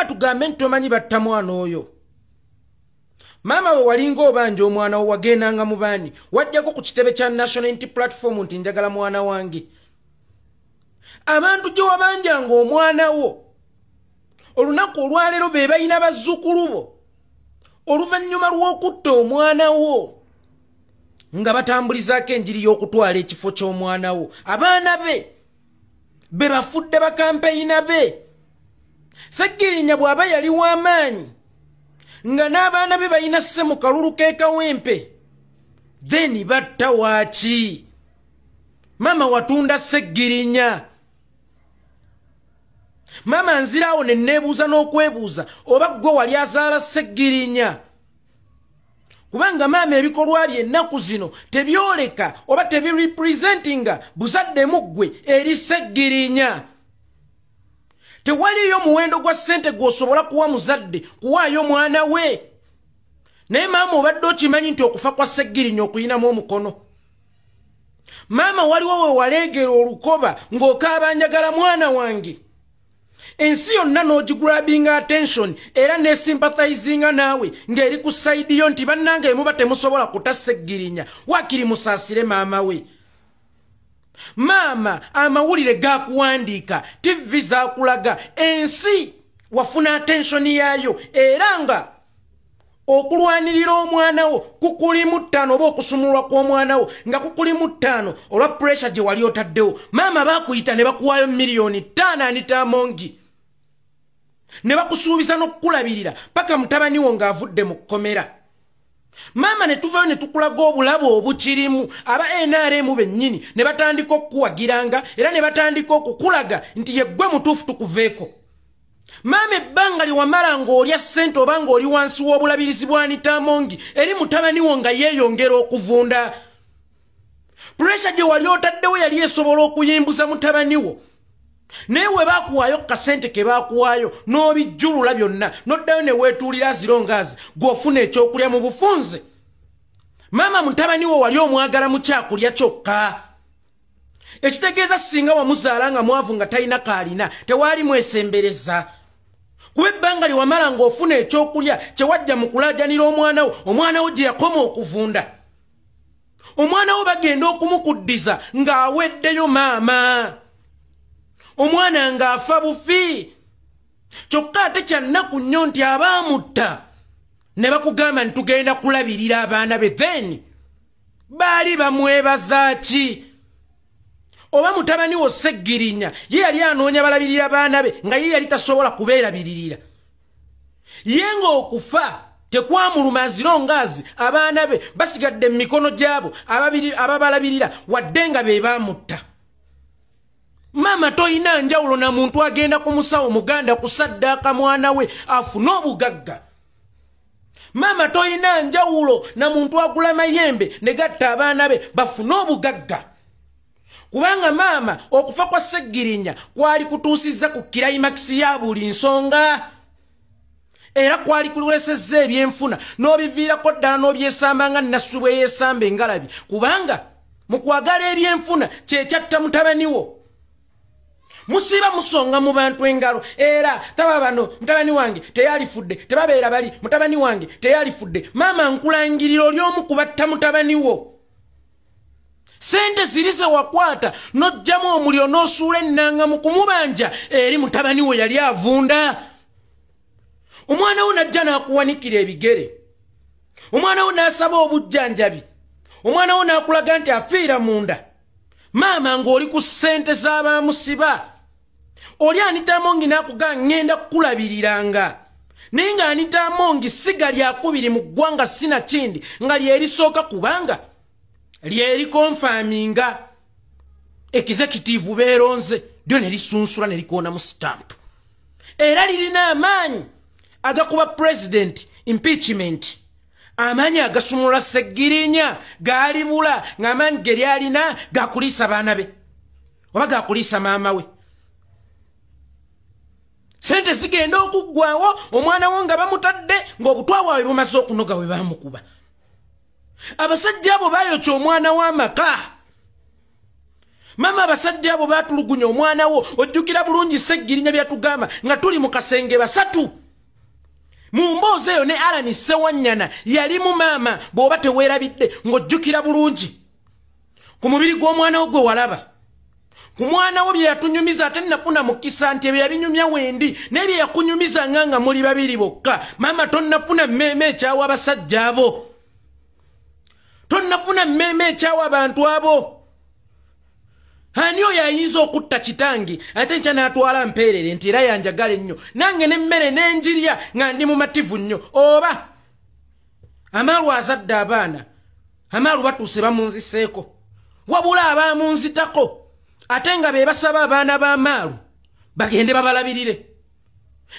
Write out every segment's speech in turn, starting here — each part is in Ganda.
tugambe ntomanyi batta mwana oyo mama we walinga obanja omwana wo wagendanga mu baani wajjako ku kitebe kya National Unity Platform nti njagala mwana wange abantu gye wabanjanga omwana wo olunaku olwaleero be balina bazzukulu bo oluvannyuma lw'okutta omwana wo nga batambulizaako enjiri y'okutwala ekifo ky'omwana wo abaana be bafudde bakampeyina be Seggirinya bw'aba yali w'amaanyi nga n'abaana be balina sse mu kalulu k'ekawempe then batta waaki mama watunda Seggirinya mama nziraawo ne neebuuza n'okwebuuza oba ggwe wali azaala Seggirinya kubanga mama ebikolwa bye ennaku zino tebyoleka oba tebirepresentinga buzaddemu ggwe eri Seggirinya tewaliyo muwendo gwa ssente gw'osobola kuwa muzadde kuwaayo mwana we naye maama obadde okimanyi nti okufa kwa Seggirinya okuyinamu omukono maama waliwo we waleegera olukoba ng'okaaba njagala mwana wange ensi yonna n'ogigulabinga attention era nesympathizinga naawe ng'eri ku sayidi yo nti bannange muba temusobola kuta Seggirinya wakiri musaasire maama we mama amawulire gakuwandiika TV zakulaga ensi wafuna attention yaayo era nga okulwanirira omwana wo kukulimu ttaano oba okusumulwa kw'omwana wo nga kukulimu ttaano olwa pressure gye wali otaddewo maama bakuyita ne bakuwaayo miliyoni 5 anitamongi ne bakusuubiza n'okukulabirira paka mutabani wo ng'avudde mu kkomera mama ne tuvayo ne tukulaga obulabo obukirimu aba NRM bennyini ne batandika okukuwagiranga era ne batandika okukulaga nti yeggwe mutuufu tukuveeko mama ebbanga liwamala ng'olya ssente oba ng'oli wansi w'obulabirizi bwa Anitamongi eri mutabani wo nga yeeyongera okuvunda pressure gye wali otaddewo yali esobola okuyimbuza mutabani wo naye we baakuwaayo kasente ke baakuwaayo n'obijjulula byonna n'oddayo ne weetuulira zirongaazi gw'ofuna ekyokulya mu bufunze maama mutabani wo wali omwagala mu kyakulya kyokka ekitegeeza singa wamuzaala nga mwavu nga talina kaalina tewaali mwesembereza kuba ebbanga liwamala ng'ofuna ekyokulya kye wajja mu kulaajanira omwana wo gye yakoma okuvunda omwana wo bagenda okumukuddiza ng'aweddeyo maama omwana ng'afa bufi kyokka ate kyannaku nnyo nti abaamutta ne bakugamba nti tugenda kulabirira abaana be then baali bamwebaza ki oba mutabani wo Seggirinya ye yali anoonya balabirira abaana be nga ye yali tasobola kubeerabiririra ye ng'okufa tekwamuluma nzirongaazi abaana be basigadde mu mikono gyabo ababalabirira wadde nga be baamutta mama toyina njawulo na muntu agenda ku musawo muganda kusaddaaka mwana we afune obugagga mama toyina njawulo na muntu agula mayembe ne gatta abaana be bafune obugagga kubanga mama okufa kwa Seggirinya kwali kutuusizza ku climax ya buli nsonga era kwali kulesezza ebyenfuna n'obiviirako ddala n'obyesamba nga Nassu bwe yeesamba engalabi kubanga mu kwagala ebyenfuna kyekyatta mutabani wo musiba musonga mu bantu engalo era taba bano mutabani wange teyalifudde tebabeera bali mutabani wange teyalifudde mama nkulangirira oli omu kubatta mutabani wo sente zirize wakwata n'ojjamu omuliro n'osuula ennanga mu kumubanja eri mutabani wo yali avunda omwana wo najja n'akuwanikira ebigere omwana wo n'asaba obujjanjabi omwana wo n'akulaga nti afiira munda maama ng'oli ku ssente z'abaamusiba oli Anitamongi n'akuga ngenda kukulabiriranga naye nga Anitamongi siga lyakubiri mu ggwanga sina kindi nga lyerisooka kubanga lyerikonfaminga executive beeronze lyo ne lisunsula ne likoona mu stamp era lirina amaanyi agakuba president impeachment amaanyi agasumulula Seggirinya gaalibula ng'amaanyi ge lyalina gakuliisa baana be oba gakuliisa maama we sente zigenda okuggwawo omwana wo nga bamutadde ng'obutwa bwabwe bumaze okunoga bwe baamukuba abasajja abo baayokya omwana w'amaka mama abasajja abo batulugunya omwana wo ojjukira bulungi Seggirinya byatugamba nga tuli mu kasenge basatu mu mboozi eyo ne Alan Sewanyana yali mu maama bw'oba teweerabidde ng'ojjukira bulungi ku mubiri gw'omwana wo gwe walaba ku mwana wo bye yatunyumiza ate nnafuna mukisa nti ebyo yabinyumya wendi n'ebyo yakunyumiza nga muli babiri bokka maama tonnafuna mmeeme ekyawa abasajja abo tonnafuna mmeeme ekyawa abantu abo ani oyo ayinza okutta kitangi ate nkya n'atwala mpeerere nti era yanjagala ennyo nange n'emmere n'enjirya nga ndi mumativu nnyo oba amaalu azadde abaana amaalu batuuse bamunziseeko wabula abaamunzitako ate nga be basaba abaana b'amaalu bagende babalabirire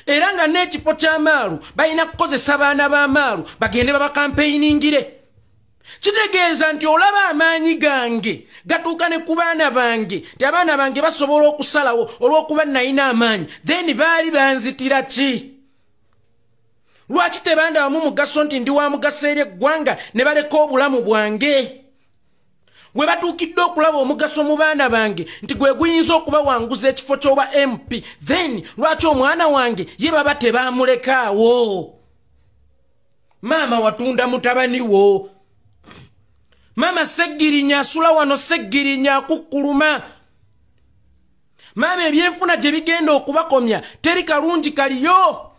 era nga n'ekifo ky'amaalu balina kukozesa abaana b'amaalu bagende babakampeyiningire kitegeeza nti olaba amaanyi gange gatuuka ne ku baana bange ti abaana bange basobola okusalawo olw'okuba nalina amaanyi then baali banzitira ki lwaki tebandabamu mugaso nti ndi wa mugaso eri eggwanga ne baleka obulamu bwange bwe batuukidde okulaba omugaso mu baana bange nti gwe guyinza okubawanguza ekifo ky'oba MP then lwaki omwana wange ye baba tebaamulekaawo maama watunda mutabani wo Mama Seggirinya asula wano Seggirinya akukkuluma. Mama ebyenfuna gye bigenda okubakomya teri kalungi kaliyo.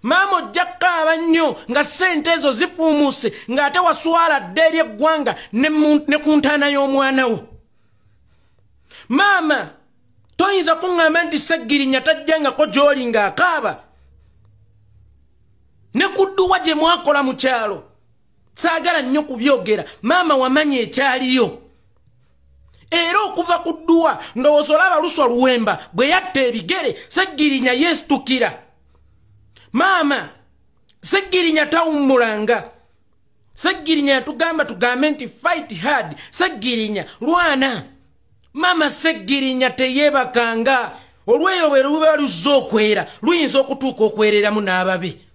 Mama ojja kukaaba nnyo nga ssente ezo zifuumuuse ng'ate waswala dde eri eggwanga ne ku ntaana y'omwana wo. Mama toyinza kuŋŋamba nti Seggirinya tajjangako gy'oli ng'akaaba. Ne kudduwa gye mwakola mu kyalo. Saagala nnyo kubyogera maama wamanya ekyaliyo era okuva ku dduwa ndowooza olaba Luswa Luwemba bwe yatta ebigere Seggirinya yeesitukira maama Seggirinya tawummulanga Seggirinya yatugamba tugambe nti fight hard Seggirinya lwana maama Seggirinya teyeebakanga olweyo bwe luba luzza okwera luyinza okutuuka okwereramu n'ababe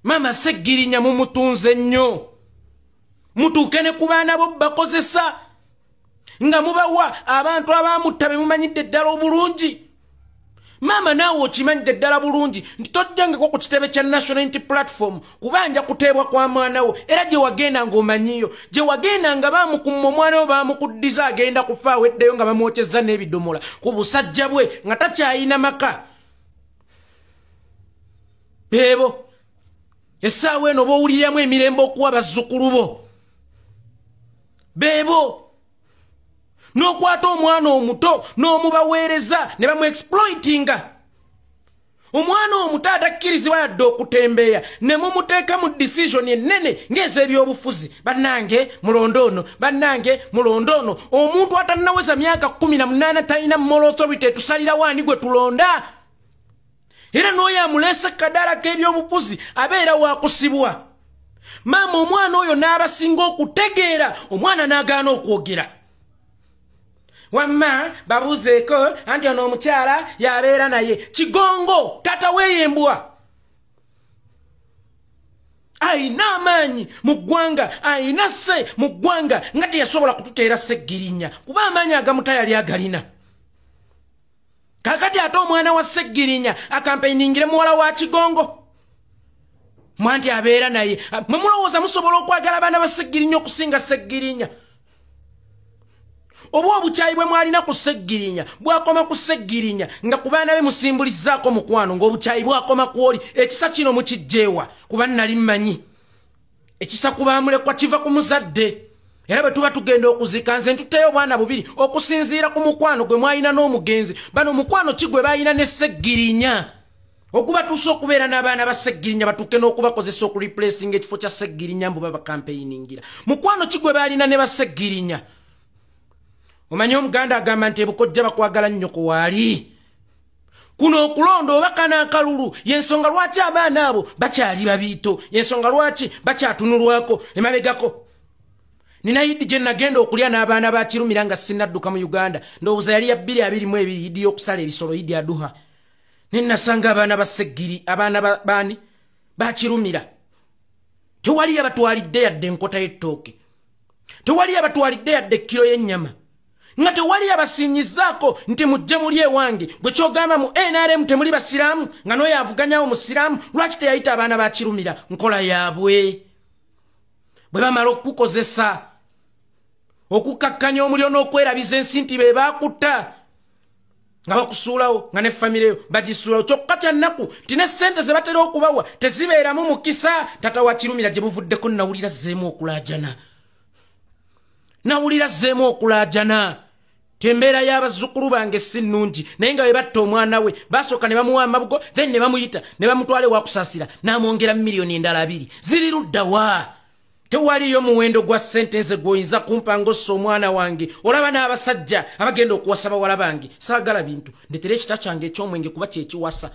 Mama Seggirinya mumutunze nnyo mutuuke ne ku baana bo bakozesa nga mubawa abantu abamutta be mumanyidde ddala obulungi maama naawe okimanyidde ddala bulungi nti tojjangako ku kitebe kya National Unity Platform kubanja kuteebwa kwa mwana wo era gye wagenda ng'omanyiyo gye wagenda nga bamukumma omwana wo bamukuddiza agenda kufa aweddeyo nga bamwokyezza n'ebidomola ku busajja bwe nga takyayina maka beebo essaawa eno b'owuliramu emirembe okuwa bazzukulu bo beebo n'okwata omwana omuto n'omubaweereza ne bamu-exploitinga omwana omuto atakkirizibwa yadde okutembeeya ne mumuteeka mu decision ennene ng'ez'ebyobufuzi bannange mulondo ono bannange mulondo ono omuntu atannaweza myaka 18 talina moral authority tusalira waani gwe tulonda era n'oyo amuleese kadala k'ebyobufuzi abeera waakusibwa maama omwana oyo n'abasinga okutegeera omwana n'agaana okwogera wamma babuuzeeko anti ono omukyala yabeera naye kigongo tata weeyembwa ayina amaanyi mu ggwanga ayina sse mu ggwanga nga teyasobola kututeera Seggirinya kuba amaanyi agamu tayali agalina kakati ate omwana wa Seggirinya akampeyiningire muwala wa kigongo mwanti abeera naye mwe mulowooza musobola okwagala abaana ba Seggirinya okusinga Seggirinya oba obukyayi bwe mwalina ku Seggirinya bwakoma ku Seggirinya nga ku baana be musimbulizzaako mukwano ng'obukyayi bwakoma kwoli ekisa kino mukijjeewa kuba nali mmanyi ekisa ku baamulekwa kiva ku muzadde era bwe tuba tugenda okuzika nze ntuteyo obwana bubiri okusinziira ku mukwano gwe mwalina n'omugenzi bano mukwano ki gwe balina ne Seggirinya okubatuusa okubeera n'abaana ba Seggirinya batuuke n'okubakozesa okureplacinga ekifo kya Seggirinya mbu babakampeyiningire mukwano ki gwe balina ne ba Seggirinya omanyi omuganda agamba nti ebukojja bakwagala nnyo ku waali kuno okulonda oba kanaakalulu yensonga lwaki abaana abo bakyali babiito yensonga lwaki bakyatunulwako emabegako nina yidi gye nagenda okulya n'abaana ba Kirumira nga sinnadduka mu Uganda ndowooza yali ya 222 yidi y'okusala ebisolo yidi aduha ninasanga abaana ba Seggiri abaana baani ba Kirumira tewali abatwalidde yadde enkota y'ettooke tewali abatwalidde yadde kilo y'ennyama nga tewali abasinyizaako nti mujje muli ewange bwe kyogamba mu NRM temuli basiraamu nga n'oyo avuganyawo musiraamu lwaki teyayita abaana bakirumira nkola yaabwe bwe bamala okukozesa okukakkanya omuliro n'okwerabiza ensi nti be baakutta nga bakusuulawo nga ne famire yo bagisuulawo kyokka kya nnaku ti ne ssente ze batera okubawa tezibeeramu mukisa tata wa kirumira gye buvuddeko nawulira zzeemu okulaajana nawulira zzeemu okulaajana tembeera y'abazzukulu bange si nnungi naye nga bwe batta omwana we basooka ne bamuwa amabugo then ne bamuyita ne bamutwala ewakusaasira n'amwongera miliyoni endala 2 ziri luddawa tewaliyo muwendo gwa sentense gw'oyinza kumpa ng'ossa omwana wange olaba n'abasajja abagenda okuwasa bawala bange saagala bintu ndetera ekita kyange eky'omwenge kuba kyekiwasa